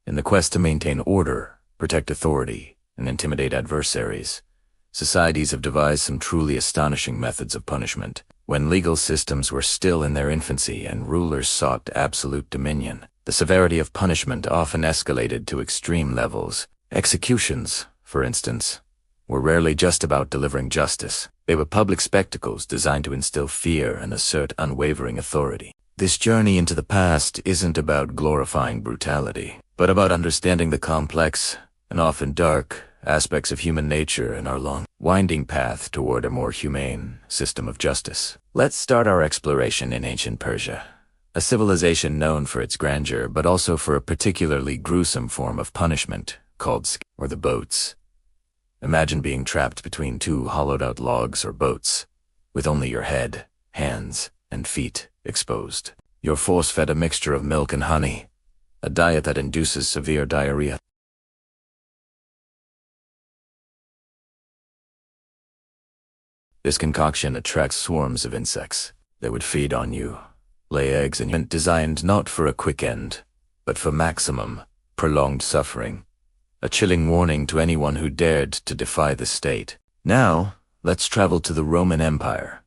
In the quest to maintain order, protect authority, and intimidate adversaries, societies have devised some truly astonishing methods of punishment. When legal systems were still in their infancy and rulers sought absolute dominion, the severity of punishment often escalated to extreme levels. Executions, for instance, were rarely just about delivering justice. They were public spectacles designed to instill fear and assert unwavering authority. This journey into the past isn't about glorifying brutality, but about understanding the complex and often dark aspects of human nature and our long, winding path toward a more humane system of justice. Let's start our exploration in ancient Persia, a civilization known for its grandeur but also for a particularly gruesome form of punishment called or the boats. Imagine being trapped between two hollowed-out logs or boats, with only your head, hands, and feet exposed. You're force-fed a mixture of milk and honey, a diet that induces severe diarrhea. This concoction attracts swarms of insects that would feed on you, lay eggs, and designed not for a quick end, but for maximum, prolonged suffering. A chilling warning to anyone who dared to defy the state. Now, let's travel to the Roman Empire,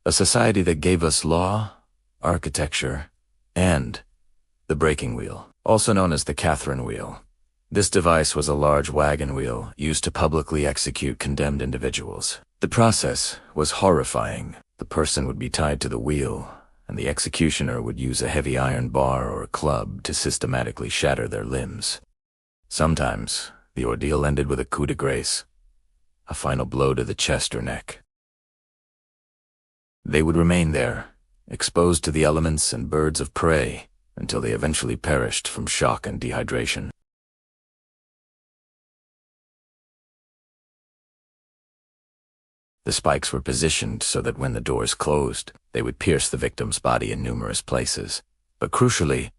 a society that gave us law, architecture, and the breaking wheel, also known as the Catherine wheel. This device was a large wagon wheel used to publicly execute condemned individuals. The process was horrifying. The person would be tied to the wheel, and the executioner would use a heavy iron bar or a club to systematically shatter their limbs. Sometimes, the ordeal ended with a coup de grace, a final blow to the chest or neck. They would remain there, exposed to the elements and birds of prey, until they eventually perished from shock and dehydration. The spikes were positioned so that when the doors closed, they would pierce the victim's body in numerous places. But crucially,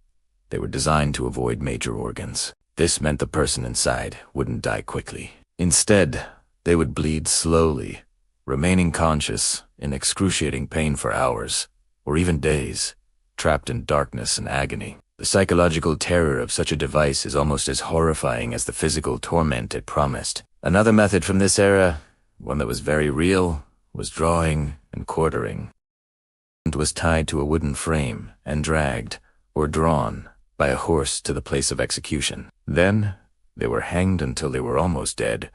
they were designed to avoid major organs. This meant the person inside wouldn't die quickly. Instead, they would bleed slowly, remaining conscious in excruciating pain for hours, or even days, trapped in darkness and agony. The psychological terror of such a device is almost as horrifying as the physical torment it promised. Another method from this era, one that was very real, was drawing and quartering. It was tied to a wooden frame and dragged, or drawn, by a horse to the place of execution. Then, they were hanged until they were almost dead,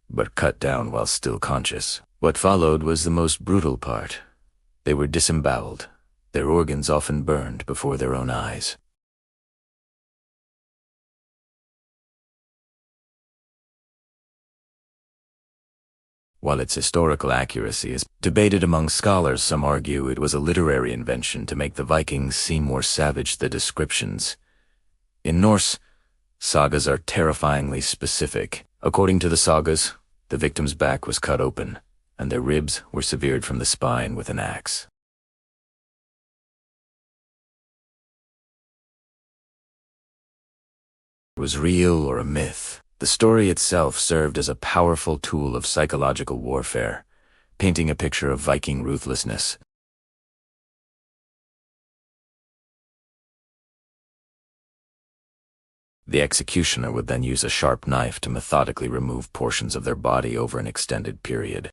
but cut down while still conscious. What followed was the most brutal part. They were disemboweled, their organs often burned before their own eyes. While its historical accuracy is debated among scholars, some argue it was a literary invention to make the Vikings seem more savage than descriptions. In Norse, sagas are terrifyingly specific. According to the sagas, the victim's back was cut open, and their ribs were severed from the spine with an axe. It was real or a myth. The story itself served as a powerful tool of psychological warfare, painting a picture of Viking ruthlessness. The executioner would then use a sharp knife to methodically remove portions of their body over an extended period.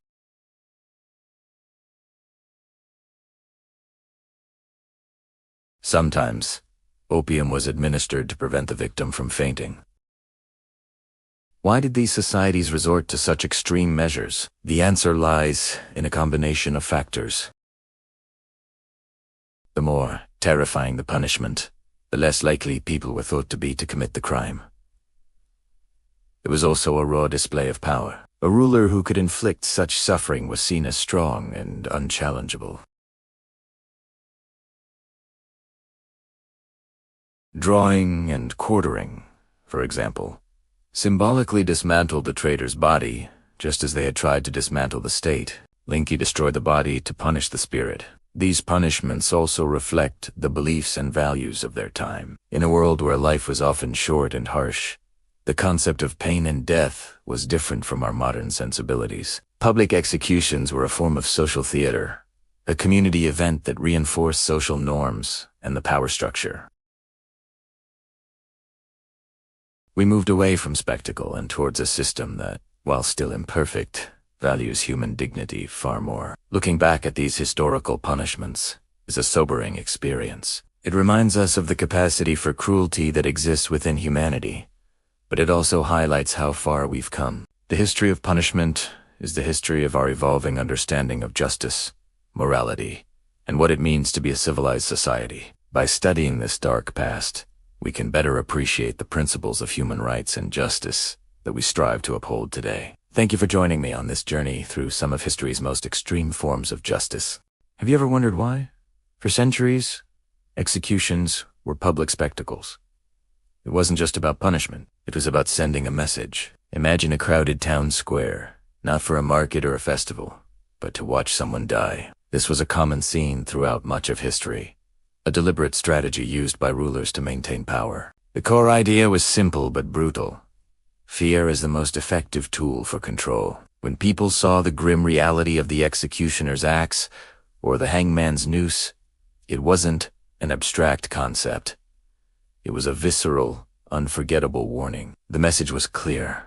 Sometimes, opium was administered to prevent the victim from fainting. Why did these societies resort to such extreme measures? The answer lies in a combination of factors. The more terrifying the punishment, the less likely people were thought to be to commit the crime. It was also a raw display of power. A ruler who could inflict such suffering was seen as strong and unchallengeable. Drawing and quartering, for example, symbolically dismantled the traitor's body, just as they had tried to dismantle the state. Linky destroyed the body to punish the spirit. These punishments also reflect the beliefs and values of their time. In a world where life was often short and harsh, the concept of pain and death was different from our modern sensibilities. Public executions were a form of social theater, a community event that reinforced social norms and the power structure. We moved away from spectacle and towards a system that, while still imperfect, values human dignity far more. Looking back at these historical punishments is a sobering experience. It reminds us of the capacity for cruelty that exists within humanity, but it also highlights how far we've come. The history of punishment is the history of our evolving understanding of justice, morality, and what it means to be a civilized society. By studying this dark past, we can better appreciate the principles of human rights and justice that we strive to uphold today. Thank you for joining me on this journey through some of history's most extreme forms of justice. Have you ever wondered why? For centuries, executions were public spectacles. It wasn't just about punishment, it was about sending a message. Imagine a crowded town square, not for a market or a festival, but to watch someone die. This was a common scene throughout much of history, a deliberate strategy used by rulers to maintain power. The core idea was simple but brutal. Fear is the most effective tool for control. When people saw the grim reality of the executioner's axe or the hangman's noose, it wasn't an abstract concept. It was a visceral, unforgettable warning. The message was clear.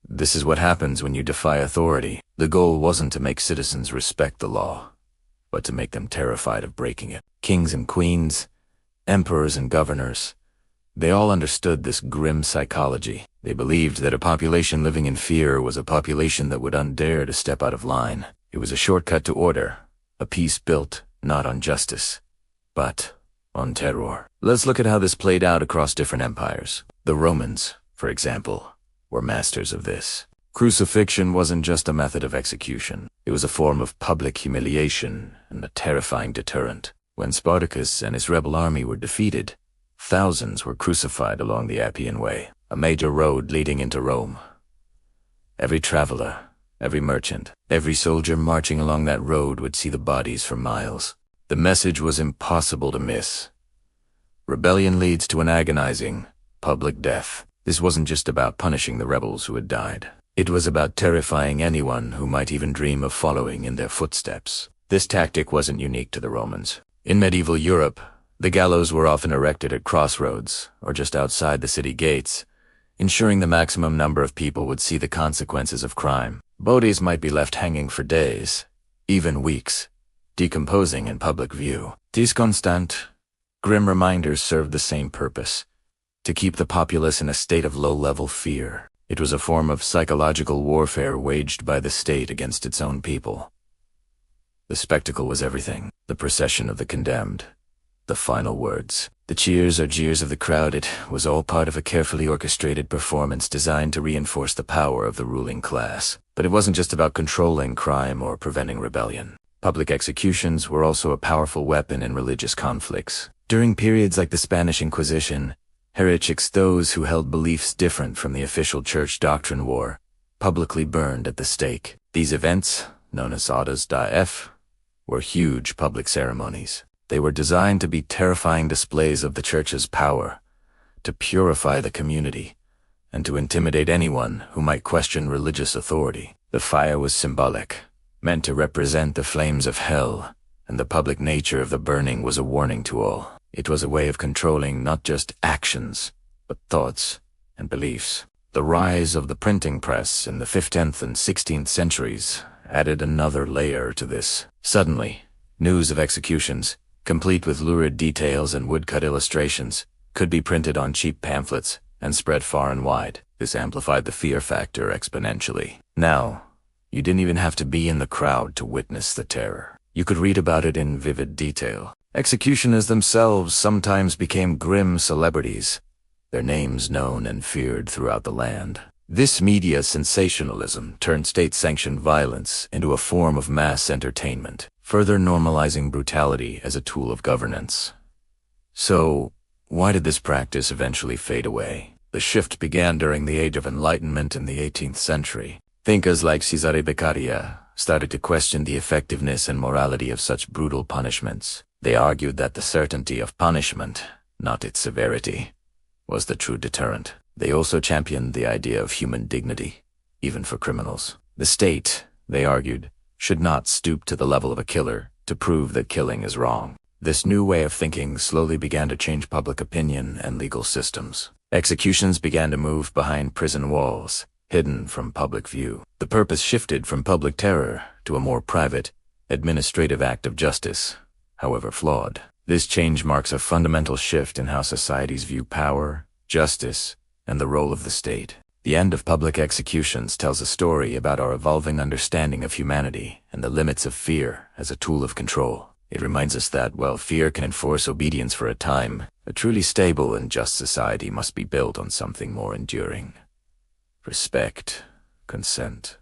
This is what happens when you defy authority. The goal wasn't to make citizens respect the law, but to make them terrified of breaking it. Kings and queens, emperors and governors, they all understood this grim psychology. They believed that a population living in fear was a population that would undare to step out of line. It was a shortcut to order, a peace built not on justice, but on terror. Let's look at how this played out across different empires. The Romans, for example, were masters of this. Crucifixion wasn't just a method of execution. It was a form of public humiliation and a terrifying deterrent. When Spartacus and his rebel army were defeated, thousands were crucified along the Appian Way, a major road leading into Rome. Every traveler, every merchant, every soldier marching along that road would see the bodies for miles. The message was impossible to miss. Rebellion leads to an agonizing, public death. This wasn't just about punishing the rebels who had died. It was about terrifying anyone who might even dream of following in their footsteps. This tactic wasn't unique to the Romans. In medieval Europe, the gallows were often erected at crossroads or just outside the city gates, ensuring the maximum number of people would see the consequences of crime. Bodies might be left hanging for days, even weeks, decomposing in public view. These constant, grim reminders served the same purpose: to keep the populace in a state of low-level fear. It was a form of psychological warfare waged by the state against its own people. The spectacle was everything. The procession of the condemned, the final words, the cheers or jeers of the crowd, it was all part of a carefully orchestrated performance designed to reinforce the power of the ruling class. But it wasn't just about controlling crime or preventing rebellion. Public executions were also a powerful weapon in religious conflicts. During periods like the Spanish Inquisition, heretics, those who held beliefs different from the official church doctrine, were publicly burned at the stake. These events, known as autos da fe, were huge public ceremonies. They were designed to be terrifying displays of the church's power, to purify the community, and to intimidate anyone who might question religious authority. The fire was symbolic, meant to represent the flames of hell, and the public nature of the burning was a warning to all. It was a way of controlling not just actions, but thoughts and beliefs. The rise of the printing press in the 15th and 16th centuries added another layer to this. Suddenly, news of executions, complete with lurid details and woodcut illustrations, could be printed on cheap pamphlets and spread far and wide. This amplified the fear factor exponentially. Now, you didn't even have to be in the crowd to witness the terror. You could read about it in vivid detail. Executioners themselves sometimes became grim celebrities, their names known and feared throughout the land. This media sensationalism turned state-sanctioned violence into a form of mass entertainment, further normalizing brutality as a tool of governance. So, why did this practice eventually fade away? The shift began during the Age of Enlightenment in the 18th century. Thinkers like Cesare Beccaria started to question the effectiveness and morality of such brutal punishments. They argued that the certainty of punishment, not its severity, was the true deterrent. They also championed the idea of human dignity, even for criminals. The state, they argued, should not stoop to the level of a killer to prove that killing is wrong. This new way of thinking slowly began to change public opinion and legal systems. Executions began to move behind prison walls, hidden from public view. The purpose shifted from public terror to a more private, administrative act of justice, however flawed. This change marks a fundamental shift in how societies view power, justice, and the role of the state. The end of public executions tells a story about our evolving understanding of humanity and the limits of fear as a tool of control. It reminds us that, while fear can enforce obedience for a time, a truly stable and just society must be built on something more enduring. Respect, consent,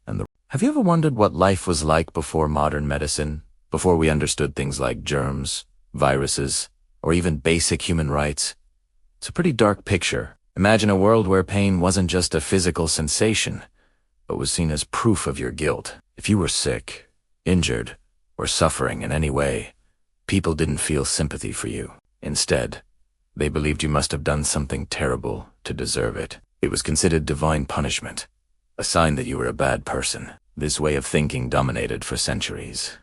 and the... Have you ever wondered what life was like before modern medicine, before we understood things like germs, viruses, or even basic human rights? It's a pretty dark picture. Imagine a world where pain wasn't just a physical sensation, but was seen as proof of your guilt. If you were sick, injured, or suffering in any way, people didn't feel sympathy for you. Instead, they believed you must have done something terrible to deserve it. It was considered divine punishment, a sign that you were a bad person. This way of thinking dominated for centuries.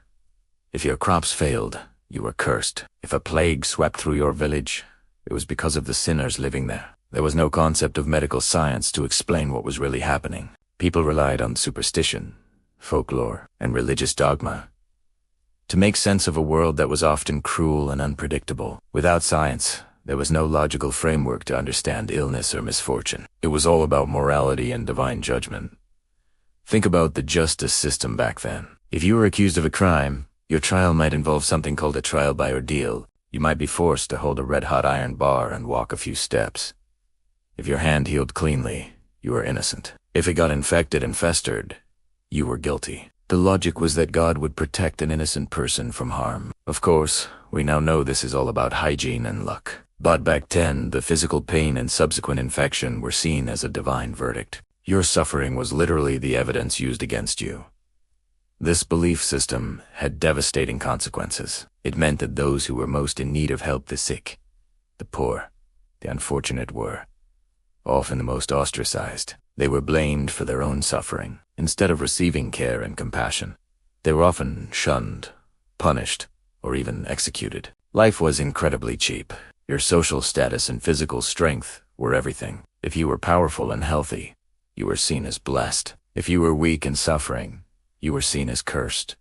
If your crops failed, you were cursed. If a plague swept through your village, it was because of the sinners living there. There was no concept of medical science to explain what was really happening. People relied on superstition, folklore, and religious dogma to make sense of a world that was often cruel and unpredictable. Without science, there was no logical framework to understand illness or misfortune. It was all about morality and divine judgment. Think about the justice system back then. If you were accused of a crime, your trial might involve something called a trial by ordeal. You might be forced to hold a red-hot iron bar and walk a few steps. If your hand healed cleanly, you were innocent. If it got infected and festered, you were guilty. The logic was that God would protect an innocent person from harm. Of course, we now know this is all about hygiene and luck. But back then, the physical pain and subsequent infection were seen as a divine verdict. Your suffering was literally the evidence used against you. This belief system had devastating consequences. It meant that those who were most in need of help, the sick, the poor, the unfortunate, were often the most ostracized. They were blamed for their own suffering. Instead of receiving care and compassion, they were often shunned, punished, or even executed. Life was incredibly cheap. Your social status and physical strength were everything. If you were powerful and healthy, you were seen as blessed. If you were weak and suffering, you were seen as cursed.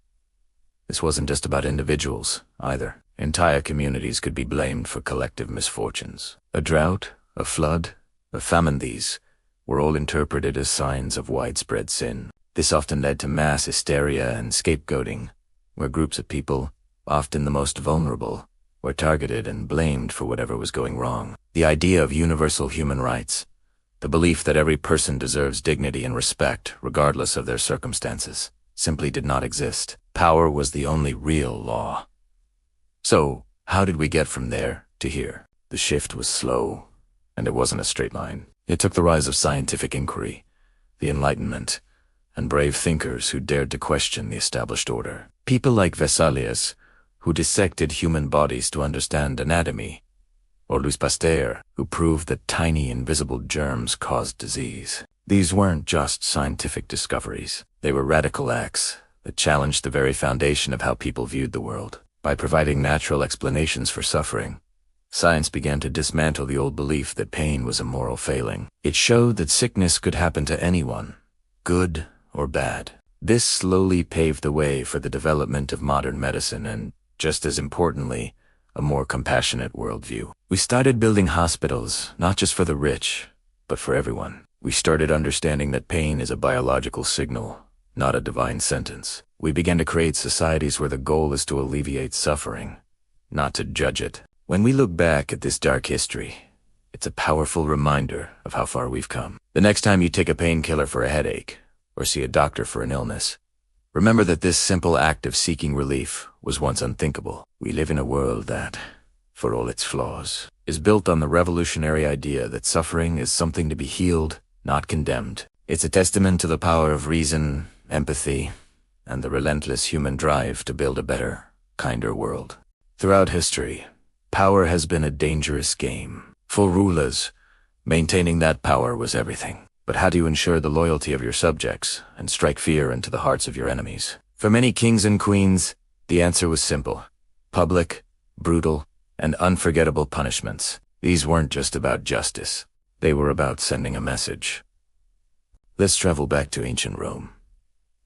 This wasn't just about individuals, either. Entire communities could be blamed for collective misfortunes. A drought, a flood, a famine, these were all interpreted as signs of widespread sin. This often led to mass hysteria and scapegoating, where groups of people, often the most vulnerable, were targeted and blamed for whatever was going wrong. The idea of universal human rights, the belief that every person deserves dignity and respect regardless of their circumstances, simply did not exist. Power was the only real law. So, how did we get from there to here? The shift was slow, and it wasn't a straight line. It took the rise of scientific inquiry, the Enlightenment, and brave thinkers who dared to question the established order. People like Vesalius, who dissected human bodies to understand anatomy, or Louis Pasteur, who proved that tiny invisible germs caused disease. These weren't just scientific discoveries. They were radical acts that challenged the very foundation of how people viewed the world. By providing natural explanations for suffering, science began to dismantle the old belief that pain was a moral failing. It showed that sickness could happen to anyone, good or bad. This slowly paved the way for the development of modern medicine and, just as importantly, a more compassionate worldview. We started building hospitals, not just for the rich, but for everyone. We started understanding that pain is a biological signal, not a divine sentence. We began to create societies where the goal is to alleviate suffering, not to judge it. When we look back at this dark history, it's a powerful reminder of how far we've come. The next time you take a painkiller for a headache, or see a doctor for an illness, remember that this simple act of seeking relief was once unthinkable. We live in a world that, for all its flaws, is built on the revolutionary idea that suffering is something to be healed, not condemned. It's a testament to the power of reason, empathy, and the relentless human drive to build a better, kinder world. Throughout history, power has been a dangerous game. For rulers, maintaining that power was everything. But how do you ensure the loyalty of your subjects and strike fear into the hearts of your enemies? For many kings and queens, the answer was simple: public, brutal, and unforgettable punishments. These weren't just about justice. They were about sending a message. Let's travel back to ancient Rome.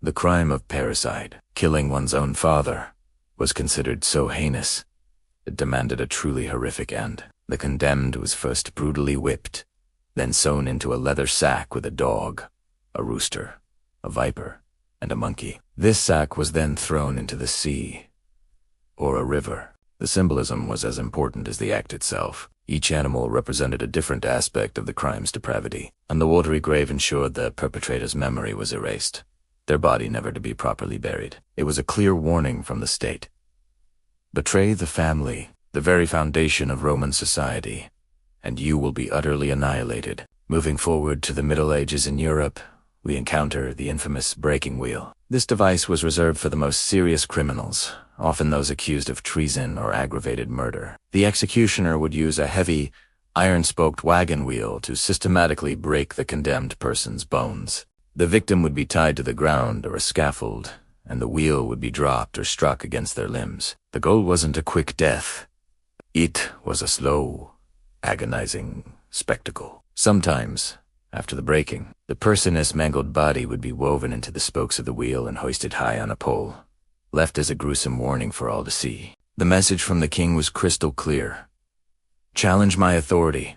The crime of parricide, killing one's own father, was considered so heinous, it demanded a truly horrific end. The condemned was first brutally whipped, then sewn into a leather sack with a dog, a rooster, a viper, and a monkey. This sack was then thrown into the sea, or a river. The symbolism was as important as the act itself. Each animal represented a different aspect of the crime's depravity, and the watery grave ensured the perpetrator's memory was erased, their body never to be properly buried. It was a clear warning from the state. Betray the family, the very foundation of Roman society, and you will be utterly annihilated. Moving forward to the Middle Ages in Europe, we encounter the infamous breaking wheel. This device was reserved for the most serious criminals, often those accused of treason or aggravated murder. The executioner would use a heavy, iron-spoked wagon wheel to systematically break the condemned person's bones. The victim would be tied to the ground or a scaffold, and the wheel would be dropped or struck against their limbs. The goal wasn't a quick death. It was a slow, agonizing spectacle. Sometimes, after the breaking, the person's mangled body would be woven into the spokes of the wheel and hoisted high on a pole, left as a gruesome warning for all to see. The message from the king was crystal clear. Challenge my authority,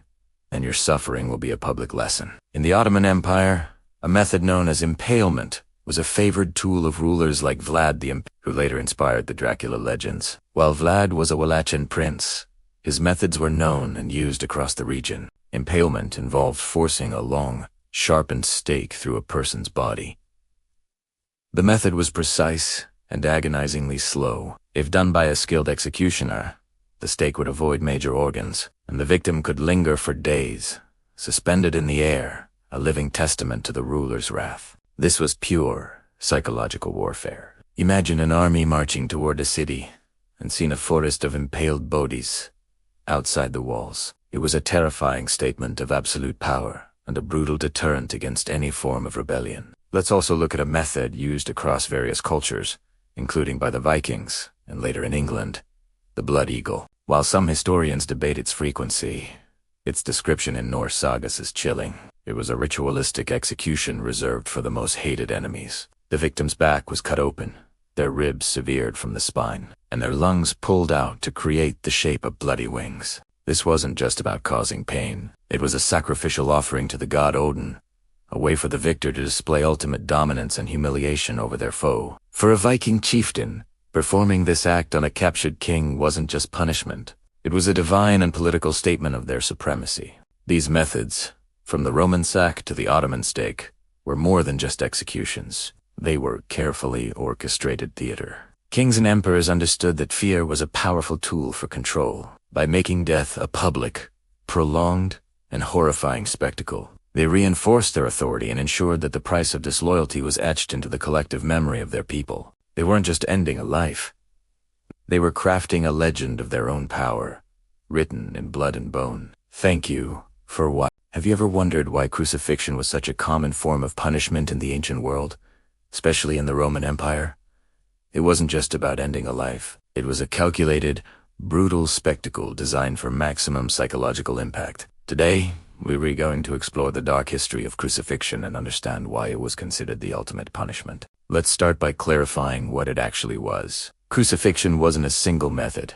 and your suffering will be a public lesson. In the Ottoman Empire, a method known as impalement was a favored tool of rulers like Vlad the Impaler, who later inspired the Dracula legends. While Vlad was a Wallachian prince, his methods were known and used across the region. Impalement involved forcing a long, sharpened stake through a person's body. The method was precise and agonizingly slow. If done by a skilled executioner, the stake would avoid major organs, and the victim could linger for days, suspended in the air, a living testament to the ruler's wrath. This was pure psychological warfare. Imagine an army marching toward a city and seeing a forest of impaled bodies outside the walls. It was a terrifying statement of absolute power and a brutal deterrent against any form of rebellion. Let's also look at a method used across various cultures, including by the Vikings and later in England, the blood eagle. While some historians debate its frequency, its description in Norse sagas is chilling. It was a ritualistic execution reserved for the most hated enemies. The victim's back was cut open, their ribs severed from the spine, and their lungs pulled out to create the shape of bloody wings. This wasn't just about causing pain. It was a sacrificial offering to the god Odin, a way for the victor to display ultimate dominance and humiliation over their foe. For a Viking chieftain, performing this act on a captured king wasn't just punishment. It was a divine and political statement of their supremacy. These methods, from the Roman sack to the Ottoman stake, were more than just executions. They were carefully orchestrated theater. Kings and emperors understood that fear was a powerful tool for control. By making death a public, prolonged, and horrifying spectacle, they reinforced their authority and ensured that the price of disloyalty was etched into the collective memory of their people. They weren't just ending a life. They were crafting a legend of their own power, written in blood and bone. Thank you for what? Have you ever wondered why crucifixion was such a common form of punishment in the ancient world, especially in the Roman Empire? It wasn't just about ending a life. It was a calculated, brutal spectacle designed for maximum psychological impact. Today, we're going to explore the dark history of crucifixion and understand why it was considered the ultimate punishment. Let's start by clarifying what it actually was. Crucifixion wasn't a single method.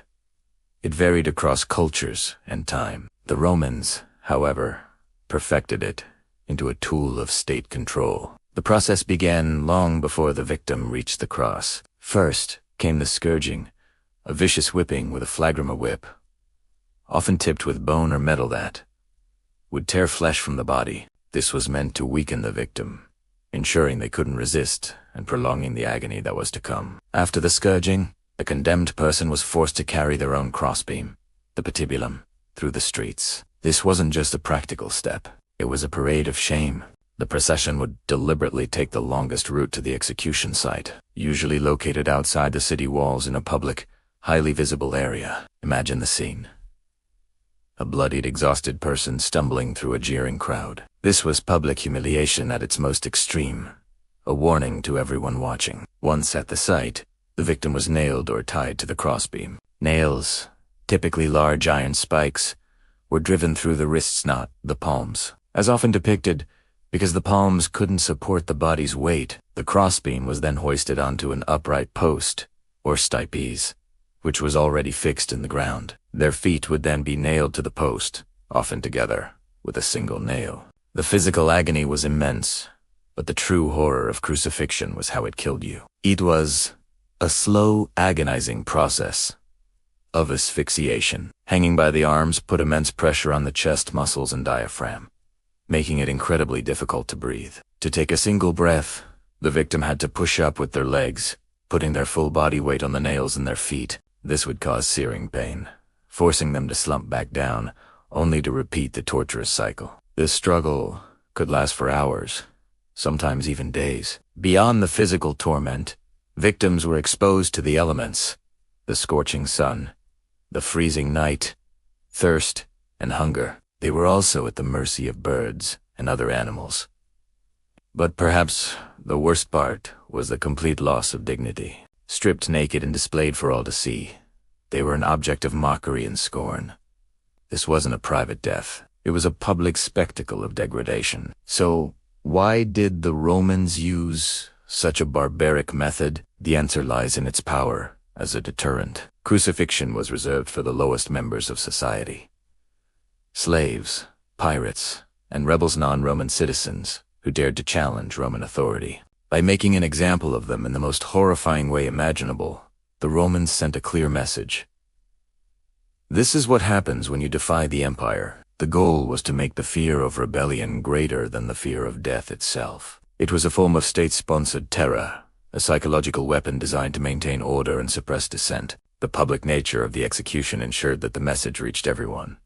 It varied across cultures and time. The Romans, however, perfected it into a tool of state control. The process began long before the victim reached the cross. First came the scourging, a vicious whipping with a flagrima whip, often tipped with bone or metal that would tear flesh from the body. This was meant to weaken the victim, ensuring they couldn't resist and prolonging the agony that was to come. After the scourging, the condemned person was forced to carry their own crossbeam, the patibulum, through the streets. This wasn't just a practical step. It was a parade of shame. The procession would deliberately take the longest route to the execution site, usually located outside the city walls in a public, highly visible area. Imagine the scene. A bloodied, exhausted person stumbling through a jeering crowd. This was public humiliation at its most extreme, a warning to everyone watching. Once at the site, the victim was nailed or tied to the crossbeam. Nails, typically large iron spikes, were driven through the wrists, not the palms. As often depicted, because the palms couldn't support the body's weight, the crossbeam was then hoisted onto an upright post, or stipes, which was already fixed in the ground. Their feet would then be nailed to the post, often together, with a single nail. The physical agony was immense, but the true horror of crucifixion was how it killed you. It was a slow, agonizing process of asphyxiation. Hanging by the arms put immense pressure on the chest muscles and diaphragm, making it incredibly difficult to breathe. To take a single breath, the victim had to push up with their legs, putting their full body weight on the nails in their feet. This would cause searing pain, forcing them to slump back down, only to repeat the torturous cycle. This struggle could last for hours, sometimes even days. Beyond the physical torment, victims were exposed to the elements, the scorching sun, the freezing night, thirst, and hunger. They were also at the mercy of birds and other animals. But perhaps the worst part was the complete loss of dignity. Stripped naked and displayed for all to see, they were an object of mockery and scorn. This wasn't a private death. It was a public spectacle of degradation. So, why did the Romans use such a barbaric method? The answer lies in its power as a deterrent. Crucifixion was reserved for the lowest members of society. Slaves, pirates, and rebels, non-Roman citizens who dared to challenge Roman authority. By making an example of them in the most horrifying way imaginable, the Romans sent a clear message. This is what happens when you defy the empire. The goal was to make the fear of rebellion greater than the fear of death itself. It was a form of state-sponsored terror, a psychological weapon designed to maintain order and suppress dissent. The public nature of the execution ensured that the message reached everyone.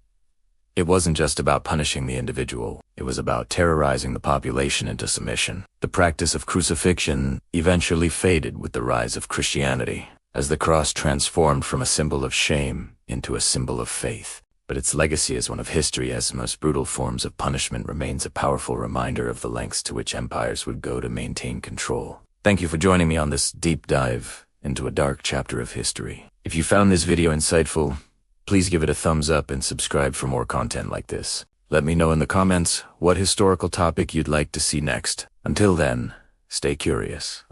It wasn't just about punishing the individual, it was about terrorizing the population into submission. The practice of crucifixion eventually faded with the rise of Christianity, as the cross transformed from a symbol of shame into a symbol of faith. But its legacy as one of history's most brutal forms of punishment remains a powerful reminder of the lengths to which empires would go to maintain control. Thank you for joining me on this deep dive into a dark chapter of history. If you found this video insightful, please give it a thumbs up and subscribe for more content like this. Let me know in the comments what historical topic you'd like to see next. Until then, stay curious.